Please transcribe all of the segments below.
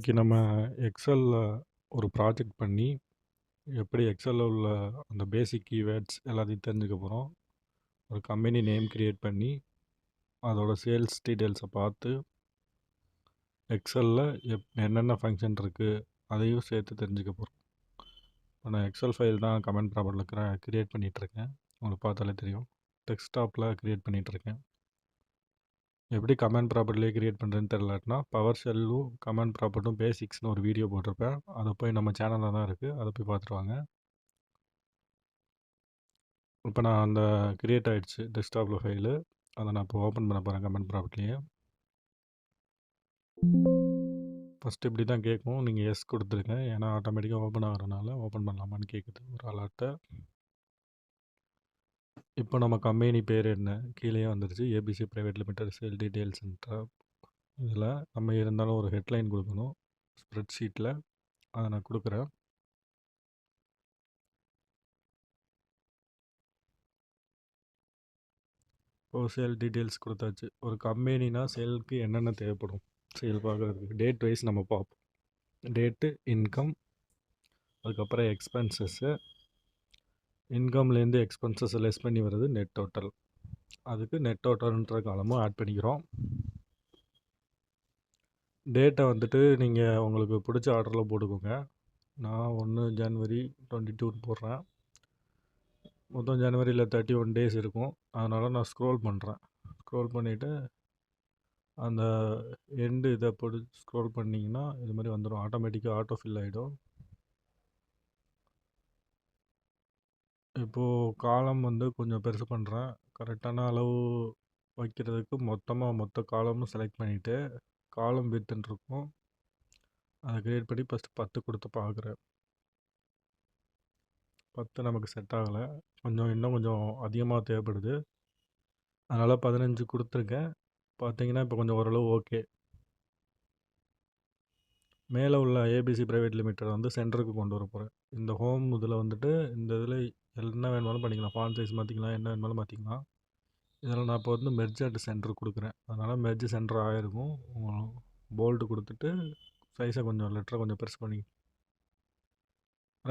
இன்னைக்கு நம்ம எக்ஸல்ல ஒரு ப்ராஜெக்ட் பண்ணி, எப்படி எக்ஸல்ல உள்ள அந்த பேசிக் கீவேர்ட்ஸ் எல்லாத்தையும் தெரிஞ்சுக்க போறோம். ஒரு கம்பெனி நேம் கிரியேட் பண்ணி, அதோட சேல்ஸ் டீட்டெயில்ஸை பார்த்து, எக்ஸல்ல என்னென்ன ஃபங்க்ஷன் இருக்குது அதையும் சேர்த்து தெரிஞ்சுக்க போகிறோம். இப்போ நான் எக்ஸல் ஃபைல் தான் கமெண்ட் ப்ராப்பர்ட்டில் கிரியேட் பண்ணிகிட்ருக்கேன். உங்களுக்கு பார்த்தாலே தெரியும். டெஸ்க்டாப்பில் கிரியேட் பண்ணிகிட்ருக்கேன். எப்படி கமெண்ட் ப்ராப்பர்ட்டிலே கிரியேட் பண்ணுறதுன்னு தெரிலனா, பவர் ஷெல்லும் கமெண்ட் ப்ராப்பர்ட்டும் பேசிக்ஸ்னு ஒரு வீடியோ போட்டிருப்பேன். அதை போய் நம்ம சேனலில் தான் இருக்குது, அதை போய் பார்த்துட்டு வாங்க. இப்போ நான் அந்த கிரியேட் ஆகிடுச்சு டெஸ்க்டாப்பில் ஃபைலு. அதை நான் இப்போ ஓப்பன் பண்ண போகிறேன் கமெண்ட் ப்ராப்பர்ட்டிலேயே. ஃபஸ்ட்டு இப்படி தான் கேட்கும். நீங்கள் எஸ் கொடுத்துருங்க, ஏன்னா ஆட்டோமேட்டிக்காக ஓப்பன் ஆகிறனால ஓப்பன் பண்ணலாமான்னு கேட்குது ஒரு அலர்ட்டை. இப்போ நம்ம கம்பெனி பேர் என்ன கீழே வந்துருச்சு, ஏபிசி ப்ரைவேட் லிமிடெட் சேல் டீட்டெயில்ஸ்ன்ற. இதில் நம்ம இருந்தாலும் ஒரு ஹெட்லைன் கொடுக்கணும் ஸ்ப்ரெட் ஷீட்டில், அதை நான் கொடுக்குறேன். இப்போ சேல் டீட்டெயில்ஸ் கொடுத்தாச்சு. ஒரு கம்பெனினா சேலுக்கு என்னென்ன தேவைப்படும் சேல் பார்க்குறதுக்கு டேட் வைஸ் நம்ம பார்ப்போம். டேட்டு, இன்கம், அதுக்கப்புறம் எக்ஸ்பென்சஸ்ஸு. இன்கம்லேருந்து எக்ஸ்பென்சஸ் லெஸ் பண்ணி வர்றது நெட் டோட்டல். அதுக்கு நெட் டோட்டல்ன்ற காலமும் ஆட் பண்ணிக்கிறோம். டேட்டை வந்துட்டு நீங்கள் உங்களுக்கு பிடிச்ச ஆர்டரில் போட்டுக்கோங்க. நான் 1 ஜனவரி 22 போடுறேன். மொத்தம் ஜனவரியில் 31 டேஸ் இருக்கும். அதனால் நான் ஸ்க்ரோல் பண்ணுறேன். ஸ்க்ரோல் பண்ணிவிட்டு அந்த எண்டு இதை போட்டு ஸ்க்ரோல் பண்ணிங்கன்னா இது மாதிரி வந்துடும். ஆட்டோமேட்டிக்காக ஆட்டோ ஃபில் ஆகிடும். இப்போது காலம் வந்து கொஞ்சம் பெருசு பண்ணுறேன். கரெக்டான அளவு வைக்கிறதுக்கு மொத்த காலமும் செலக்ட் பண்ணிவிட்டு காலம் வித்துன்னு இருக்கும், அதை கிரியேட் பண்ணி ஃபஸ்ட்டு 10 கொடுத்து பார்க்குறேன். 10 நமக்கு செட் ஆகலை, இன்னும் கொஞ்சம் அதிகமாக தேவைப்படுது. அதனால் 15 கொடுத்துருக்கேன். பார்த்தீங்கன்னா இப்போ கொஞ்சம் ஓரளவு ஓகே. மேலே உள்ள ஏபிசி ப்ரைவேட் லிமிடெட் வந்து சென்டருக்கு கொண்டு வர போகிறேன். இந்த ஹோம் இதில் வந்துட்டு இந்த இதில் என்ன வேணுமாலும் பண்ணிக்கலாம். ஃபாண்ட் சைஸ் மாற்றிக்கலாம், என்ன வேணுமாலும் மாற்றிக்கலாம். இதில் நான் இப்போ வந்து மெர்ஜ் அட் சென்டர் கொடுக்குறேன். அதனால் மெர்ஜ் சென்டர் ஆகிருக்கும். போல்டு கொடுத்துட்டு சைஸை கொஞ்சம் லெட்டரை கொஞ்சம் பெருசு பண்ணி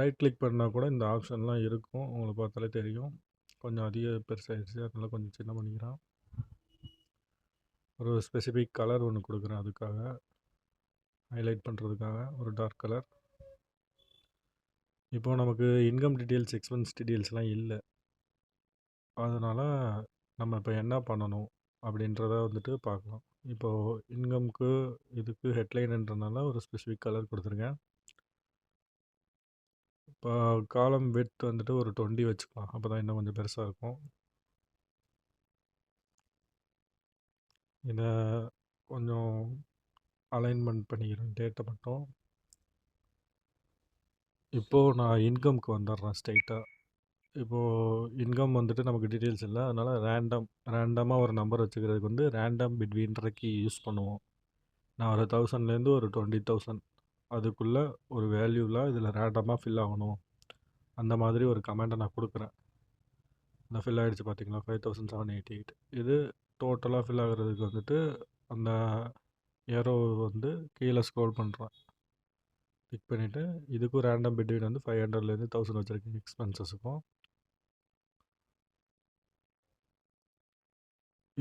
ரைட் கிளிக் பண்ணால் கூட இந்த ஆப்ஷன்லாம் இருக்கும், உங்களுக்கு பார்த்தாலே தெரியும். கொஞ்சம் அதிக பெருசாகிடுச்சு, அதனால் கொஞ்சம் சின்ன பண்ணிக்கிறேன். ஒரு ஸ்பெசிஃபிக் கலர் ஒன்று கொடுக்குறேன், அதுக்காக ஹைலைட் பண்ணுறதுக்காக ஒரு டார்க் கலர். இப்போது நமக்கு இன்கம் டீட்டெயில்ஸ், எக்ஸ்பென்ஸ் டீட்டெயில்ஸ்லாம் இல்லை. அதனால் நம்ம இப்போ என்ன பண்ணணும் அப்படின்றத வந்துட்டு பார்க்கலாம். இப்போது இன்கம்க்கு இதுக்கு ஹெட்லைன்ன்றனால ஒரு ஸ்பெசிஃபிக் கலர் கொடுத்துருக்கேன். இப்போ காலம் விட்த் வந்துட்டு ஒரு 20 வச்சுக்கலாம், அப்போ தான் இன்னும் கொஞ்சம் பெருசாக இருக்கும். இதை கொஞ்சம் அலைன்மெண்ட் பண்ணிக்கிறேன் டேட்டை மட்டும். இப்போது நான் இன்கம்க்கு வந்துடுறேன் ஸ்ட்ரைட்டாக. இப்போது இன்கம் வந்துட்டு நமக்கு டீட்டெயில்ஸ் இல்லை, அதனால் ரேண்டமாக ஒரு நம்பர் வச்சுக்கிறதுக்கு வந்து ரேண்டம் பிட்வீன்ற கீ யூஸ் பண்ணுவோம். நான் ஒரு 1000லேருந்து ஒரு 20,000 அதுக்குள்ளே ஒரு வேல்யூவில் இதில் ரேண்டமாக ஃபில் ஆகணும், அந்த மாதிரி ஒரு கமெண்டை நான் கொடுக்குறேன். இந்த ஃபில் ஆகிடுச்சு பார்த்தீங்களா, 5788. இது டோட்டலாக ஃபில் ஆகிறதுக்கு வந்துட்டு அந்த ஏரோ வந்து கீழே ஸ்க்ரோல் பண்ணுறேன், கிளிக் பண்ணிவிட்டு இதுக்கும் ரேண்டம் பிட்வீன் வந்து 500லேருந்து 1000 வச்சுருக்கேன் எக்ஸ்பென்சஸுக்கும்.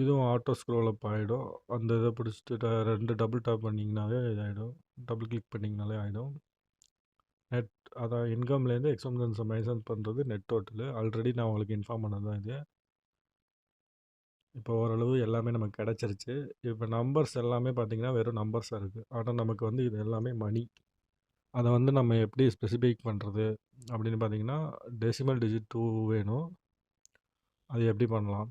இதுவும் ஆட்டோ ஸ்க்ரோல் அப் ஆகிடும். அந்த இதை பிடிச்சிட்டு 2 டபுள் டாப் பண்ணிங்கனாலே இதாகிடும், டபுள் கிளிக் பண்ணிங்கனாலே ஆகிடும். நெட் அதான் இன்கம்லேருந்து எக்ஸ்பென்சஸை மைனஸ் பண்ணுறது நெட் டோட்டலு. ஆல்ரெடி நான் உங்களுக்கு இன்ஃபார்ம் பண்ணது தான் இது. இப்போ ஓரளவு எல்லாமே நமக்கு கிடச்சிருச்சு. இப்போ நம்பர்ஸ் எல்லாமே பார்த்திங்கன்னா வெறும் நம்பர்ஸாக இருக்குது. ஆனால் நமக்கு வந்து இது எல்லாமே மணி. அதை வந்து நம்ம எப்படி ஸ்பெசிஃபைக் பண்ணுறது அப்படின்னு பார்த்தீங்கன்னா, டெசிமல் டிஜிட் 2 வேணும். அது எப்படி பண்ணலாம்,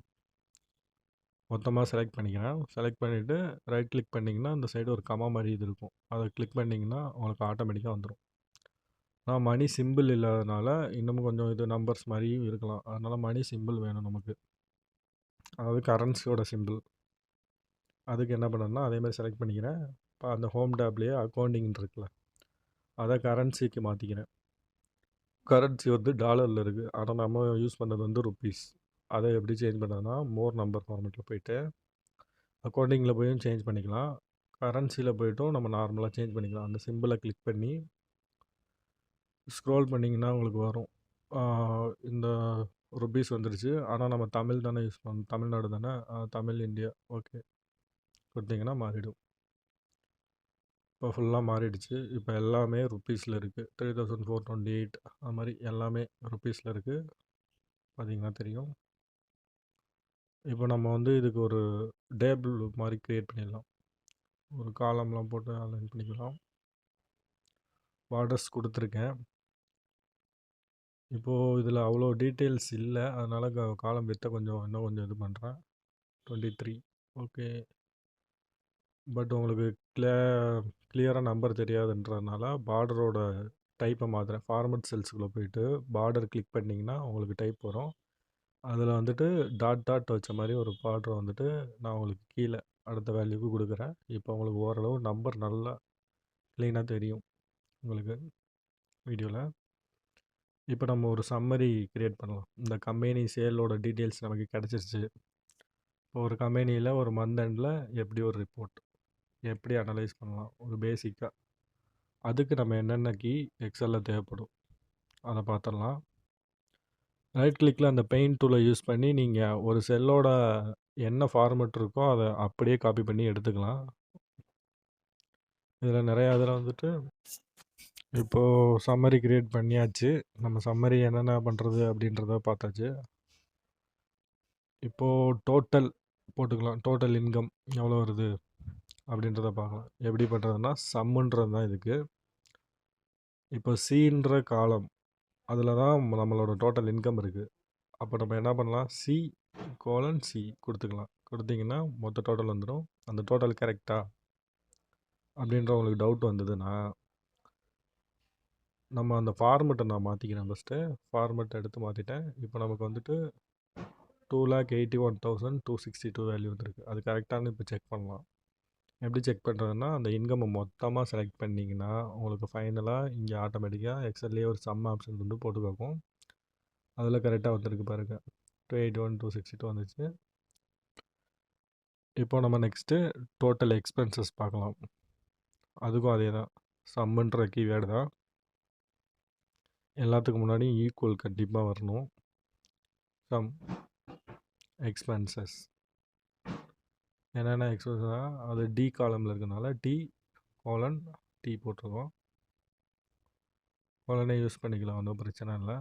மொத்தமாக செலக்ட் பண்ணிக்கிறேன். செலக்ட் பண்ணிவிட்டு ரைட் கிளிக் பண்ணிங்கன்னா அந்த சைடு ஒரு கமா மாதிரி இது இருக்கும், அதை கிளிக் பண்ணிங்கன்னா உங்களுக்கு ஆட்டோமேட்டிக்காக வந்துடும். ஆனால் மணி சிம்பிள் இல்லாதனால இன்னமும் கொஞ்சம் இது நம்பர்ஸ் மாதிரியும் இருக்கலாம், அதனால் மணி சிம்பிள் வேணும் நமக்கு, அதாவது கரன்சியோட சிம்பிள். அதுக்கு என்ன பண்ணணும்னா அதேமாதிரி செலக்ட் பண்ணிக்கிறேன். இப்போ அந்த ஹோம் டேப்லேயே அக்கௌண்டிங் இருக்குல்ல, அதை கரன்சிக்கு மாற்றிக்கிறேன். கரன்சி வந்து டாலரில் இருக்குது, ஆனால் நம்ம யூஸ் பண்ணது வந்து ருப்பீஸ். அதை எப்படி சேஞ்ச் பண்ணதுன்னா மோர் நம்பர் ஃபார்மேட்டில் போயிட்டு அக்கௌண்டிங்கில் போயும் சேஞ்ச் பண்ணிக்கலாம். கரன்சியில் போய்ட்டும் நம்ம நார்மலாக சேஞ்ச் பண்ணிக்கலாம். அந்த சிம்பிளை கிளிக் பண்ணி ஸ்க்ரோல் பண்ணிங்கன்னா உங்களுக்கு வரும். இந்த ருபீஸ் வந்துடுச்சு. ஆனால் நம்ம தமிழ் தானே யூஸ் பண்ணணும், தமிழ்நாடு தானே, தமிழ் இந்தியா ஓகே கொடுத்தீங்கன்னா மாறிடும். இப்போ ஃபுல்லாக மாறிடுச்சு. இப்போ எல்லாமே ருப்பீஸில் இருக்குது. 3428 அது மாதிரி எல்லாமே ருப்பீஸில் இருக்குது. பார்த்தீங்கன்னா தெரியும். இப்போ நம்ம வந்து இதுக்கு ஒரு டேபிள் மாதிரி க்ரியேட் பண்ணிடலாம். ஒரு காலம்லாம் போட்டு அலைன் பண்ணிக்கலாம். பார்டர்ஸ் கொடுத்துருக்கேன். இப்போது இதில் அவ்வளோ டீட்டெயில்ஸ் இல்லை, அதனால் காலம் வித்த இன்னும் கொஞ்சம் இது பண்ணுறேன். 23 ஓகே. பட் உங்களுக்கு கிளியராக நம்பர் தெரியாதுன்றதுனால பார்டரோட டைப்பை மாற்றுறேன். ஃபார்மட் செல்ஸுக்குள்ளே போயிட்டு பார்டர் கிளிக் பண்ணிங்கன்னா உங்களுக்கு டைப் வரும். அதில் வந்துட்டு டாட் டாட் வச்ச மாதிரி ஒரு பார்டரை வந்துட்டு நான் உங்களுக்கு கீழே அடுத்த வேல்யூக்கு கொடுக்குறேன். இப்போ உங்களுக்கு ஓரளவு நம்பர் நல்லா க்ளீனாக தெரியும் உங்களுக்கு வீடியோவில். இப்போ நம்ம ஒரு சம்மரி க்ரியேட் பண்ணலாம். இந்த கம்பெனி சேலோட டீட்டெயில்ஸ் நமக்கு கிடச்சிருச்சு. இப்போ ஒரு கம்பெனியில் ஒரு மந்த் எண்டில் எப்படி ஒரு ரிப்போர்ட் எப்படி அனலைஸ் பண்ணலாம் ஒரு பேசிக்காக, அதுக்கு நம்ம என்னென்ன கீ எக்ஸலில் தேவைப்படும் அதை பார்த்துடலாம். ரைட் கிளிக்கில் அந்த பெயிண்ட் டூலை யூஸ் பண்ணி நீங்கள் ஒரு செல்லோட என்ன ஃபார்மெட் இருக்கோ அதை அப்படியே காப்பி பண்ணி எடுத்துக்கலாம். இதில் நிறையா இதில் வந்துட்டு இப்போது சம்மரி க்ரியேட் பண்ணியாச்சு. நம்ம சம்மரி என்னென்ன பண்ணுறது அப்படின்றத பார்த்தாச்சு. இப்போது டோட்டல் போட்டுக்கலாம். டோட்டல் இன்கம் எவ்வளோ வருது அப்படின்றத பார்க்கலாம். எப்படி பண்ணுறதுன்னா சம்முன்றது தான் இதுக்கு. இப்போ சின்ற காலம் அதில் தான் நம்மளோட டோட்டல் இன்கம் இருக்குது. அப்போ நம்ம என்ன பண்ணலாம், C:C கொடுத்துக்கலாம். கொடுத்தீங்கன்னா மொத்த டோட்டல் வந்துடும். அந்த டோட்டல் கரெக்டா அப்படின்ற உங்களுக்கு டவுட் வந்ததுன்னா நம்ம அந்த ஃபார்மெட்டை நான் மாற்றிக்கிறேன். ஃபஸ்ட்டு ஃபார்மெட் எடுத்து மாற்றிட்டேன். இப்போ நமக்கு வந்துட்டு 2,81,262 வேல்யூ வந்துருக்கு. அது கரெக்டானு இப்போ செக் பண்ணலாம். எப்படி செக் பண்ணுறதுன்னா அந்த இன்கம்மை மொத்தமாக செலக்ட் பண்ணிங்கன்னா உங்களுக்கு ஃபைனலாக இங்கே ஆட்டோமேட்டிக்காக எக்ஸல்லேயே ஒரு சம் ஆப்ஷன் வந்து போட்டு பார்க்கும். அதில் கரெக்டாக வந்துருக்கு பாருங்கள். 281,262 வந்துச்சு. இப்போ நம்ம நெக்ஸ்ட்டு டோட்டல் எக்ஸ்பென்சஸ் பார்க்கலாம். அதுக்கும் அதே தான், சம்முன்ற கீவேர்டு தான். எல்லாத்துக்கும் முன்னாடி ஈக்குவல் கண்டிப்பாக வரணும். சம் எக்ஸ்பென்சஸ் என்னென்ன எக்ஸ்பென்சஸ்னால் அது டி காலமில் இருக்கனால T:T போட்டிருக்கோம். உடனே யூஸ் பண்ணிக்கலாம், ஒன்றும் பிரச்சனை இல்லை.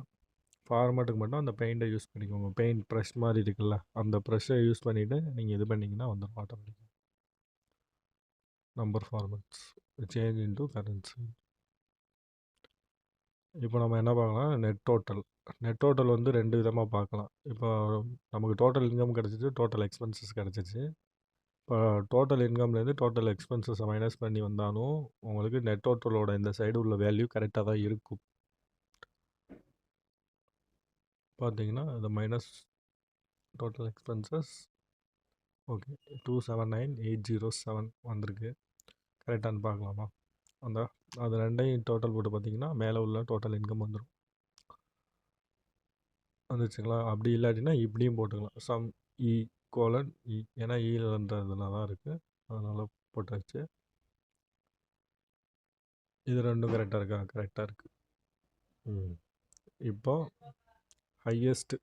ஃபார்மேட்டுக்கு மட்டும் அந்த பெயிண்ட்டை யூஸ் பண்ணிக்கோங்க. பெயிண்ட் ப்ரஷ் மாதிரி இருக்குல்ல, அந்த ப்ரஷ்ஷை யூஸ் பண்ணிவிட்டு நீங்கள் இது பண்ணிங்கன்னா வந்துடும் ஆட்டோமேட்டிக்காக. Number formats change into currency. இப்போ நம்ம என்ன பார்க்கலாம், நெட் டோட்டல். நெட் டோட்டல் வந்து 2 விதமாக பார்க்கலாம். இப்போ நமக்கு டோட்டல் இன்கம் கிடச்சிச்சு, டோட்டல் எக்ஸ்பென்சஸ் கிடச்சிச்சு. இப்போ டோட்டல் இன்கம்லேருந்து டோட்டல் எக்ஸ்பென்சஸை மைனஸ் பண்ணி வந்தாலும் உங்களுக்கு நெட் டோட்டலோட இந்த சைடு உள்ள வேல்யூ கரெக்டாக தான் இருக்கும். பார்த்தீங்கன்னா அது மைனஸ் டோட்டல் எக்ஸ்பென்சஸ் ஓகே 279,807 வந்திருக்கு. கரெக்டானு பார்க்கலாமா? அந்த அது ரெண்டையும் டோட்டல் போட்டு பார்த்தீங்கன்னா மேலே உள்ள டோட்டல் இன்கம் வந்துடும். வந்துச்சுங்களா? அப்படி இல்லாட்டினா இப்படியும் போட்டுக்கலாம். சம் E:E ஏன்னா ஈலன்றதுல தான் இருக்குது, அதனால் போட்டாச்சு. இது ரெண்டும் கரெக்டாக இருக்கா? கரெக்டாக இருக்குது. இப்போ ஹையஸ்ட்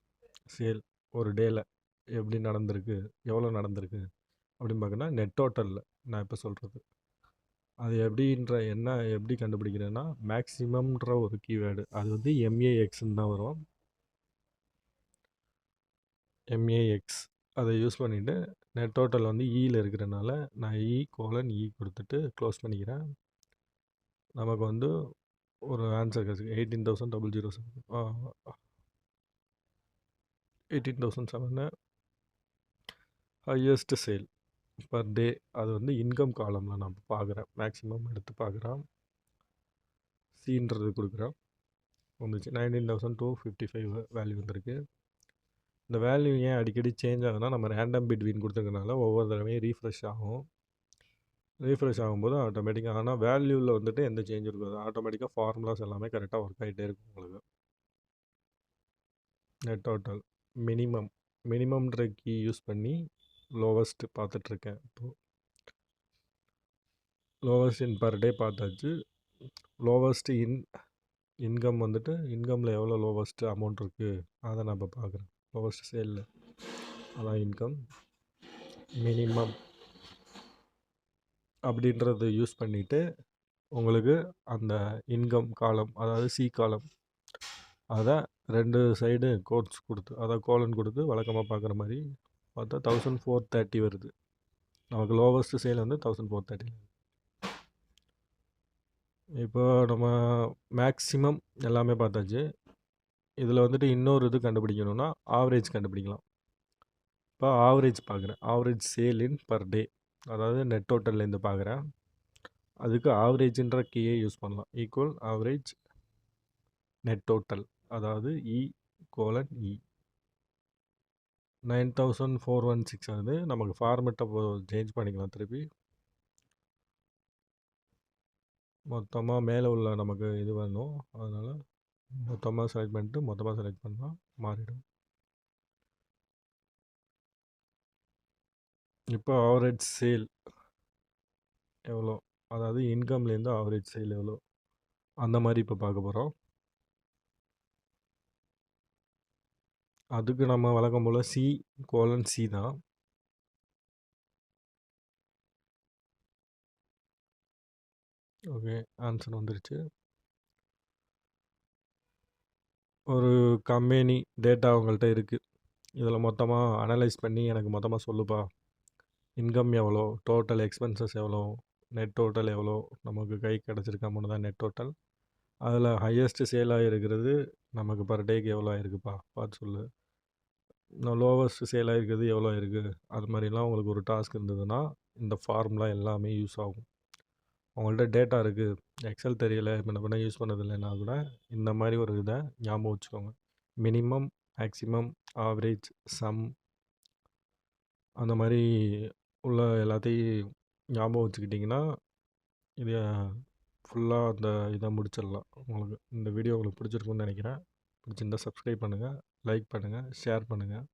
சேல் ஒரு டேயில் எப்படி நடந்திருக்கு, எவ்வளோ நடந்திருக்கு அப்படின்னு பார்க்கணுன்னா நெட் டோட்டலில் நான் இப்போ சொல்கிறது. அது எப்படி கண்டுபிடிக்கிறேன்னா மேக்ஸிமம்ன்ற ஒரு கீவேர்டு, அது வந்து MAXன்னு தான் வரும். MAX அதை யூஸ் பண்ணிவிட்டு நெட் டோட்டல் வந்து ஈயில் இருக்கிறனால நான் E:E கொடுத்துட்டு க்ளோஸ் பண்ணிக்கிறேன். நமக்கு வந்து ஒரு ஆன்சர் கிடச்சிருக்கு 18,007. 18,007 ஹையஸ்ட் சேல் பர் டே. அது வந்து இன்கம் காலமில் நான் பார்க்குறேன், மேக்ஸிமம் எடுத்து பார்க்குறேன். சின்றது கொடுக்குறேன், வந்துச்சு 19,255 வேல்யூ வந்திருக்கு. இந்த வேல்யூ ஏன் அடிக்கடி சேஞ்ச் ஆகுதுன்னா நம்ம ரேண்டம் பிட்வீன் கொடுத்துருக்கனால ஒவ்வொரு தடவையும் ரீஃப்ரெஷ் ஆகும். ரீஃப்ரெஷ் ஆகும்போது ஆட்டோமேட்டிக்காக, ஆனால் வேல்யூவில் வந்துட்டு எந்த சேஞ்ச் இருக்காது. ஆட்டோமேட்டிக்காக ஃபார்முலாஸ் எல்லாமே கரெக்டாக ஒர்க் ஆகிட்டே இருக்கும் உங்களுக்கு. நெட் டோட்டல் மினிமம்ன்ற கீ யூஸ் பண்ணி லோவஸ்ட்டு பார்த்துட்ருக்கேன் இப்போது. லோவஸ்ட் இன் பர் டே பார்த்தாச்சு. லோவஸ்ட் இன்கம் வந்துட்டு இன்கமில் எவ்வளோ லோவஸ்ட் அமௌண்ட் இருக்குது அதை நான் இப்போ பார்க்குறேன். லோவஸ்ட் சேலில் அதான் இன்கம். மினிமம் அப்படின்றத யூஸ் பண்ணிவிட்டு உங்களுக்கு அந்த இன்கம் காலம், அதாவது சி காலம், அதை 2 சைடு கோட்ஸ் கொடுத்து, அதாவது கோலன் கொடுத்து வழக்கமாக பார்க்குற மாதிரி பார்த்தா 1430 வருது. நமக்கு லோவஸ்ட் சேல் வந்து 1430. இப்போ நம்ம மேக்ஸிமம் எல்லாமே பார்த்தாச்சு. இதில் வந்துட்டு இன்னொரு இது கண்டுபிடிக்கணும்னா ஆவரேஜ் கண்டுபிடிக்கலாம். இப்போ ஆவரேஜ் பார்க்குறேன். ஆவரேஜ் சேல் இன் பர் டே, அதாவது நெட் டோட்டல்லேருந்து பார்க்குறேன். அதுக்கு ஆவரேஜ்ன்ற கீயை யூஸ் பண்ணலாம். ஈக்குவல் ஆவரேஜ் நெட் டோட்டல், அதாவது E:E 9416 ஆகுது. நமக்கு ஃபார்மெட்டை சேஞ்ச் பண்ணிக்கலாம். திருப்பி மொத்தமாக மேலே உள்ள நமக்கு இது வேணும், அதனால் மொத்தமாக செலக்ட் பண்ணிட்டு மொத்தமாக செலக்ட் பண்ணால் மாறிடும். இப்போ ஆவரேஜ் சேல் எவ்வளோ, அதாவது இன்கம்லேருந்து ஆவரேஜ் சேல் எவ்வளோ, அந்த மாதிரி இப்போ பார்க்க போகிறோம். அதுக்கு நம்ம வழக்கம் போல் C:C தான். ஓகே, ஆன்சர் வந்துருச்சு. ஒரு கம்பெனி டேட்டா அவங்கள்ட்ட இருக்குது. இதில் மொத்தமாக அனலைஸ் பண்ணி எனக்கு மொத்தமாக சொல்லுப்பா, இன்கம் எவ்வளோ, டோட்டல் எக்ஸ்பென்சஸ் எவ்வளோ, நெட் டோட்டல் எவ்வளோ, நமக்கு கை கிடச்சிருக்க அமௌண்ட் தான் நெட் டோட்டல். அதில் ஹையஸ்ட்டு சேல் ஆகிருக்கிறது நமக்கு பர் டேக்கு எவ்வளோ ஆயிருக்குப்பா பார்த்து சொல்லு. நான் லோவஸ்ட்டு சேல் ஆகிருக்கிறது எவ்வளோ இருக்குது, அது மாதிரிலாம் உங்களுக்கு ஒரு டாஸ்க் இருந்ததுன்னா இந்த ஃபார்முலா எல்லாமே யூஸ் ஆகும். உங்கள்கிட்ட டேட்டா இருக்குது, எக்ஸல் தெரியல, இப்போ யூஸ் பண்ணதில்லைன்னா கூட இந்த மாதிரி ஒரு இதை ஞாபகம் வச்சுக்கோங்க. மினிமம், மேக்ஸிமம், ஆவரேஜ், சம், அந்த மாதிரி உள்ள எல்லாத்தையும் ஞாபகம் வச்சுக்கிட்டிங்கன்னா இதை ஃபுல்லாக அந்த இதை முடிச்சிடலாம். உங்களுக்கு இந்த வீடியோ உங்களுக்கு பிடிச்சிருக்குன்னு நினைக்கிறேன். பிடிச்சிருந்தால் சப்ஸ்கிரைப் பண்ணுங்கள், லைக் பண்ணுங்கள், ஷேர் பண்ணுங்கள்.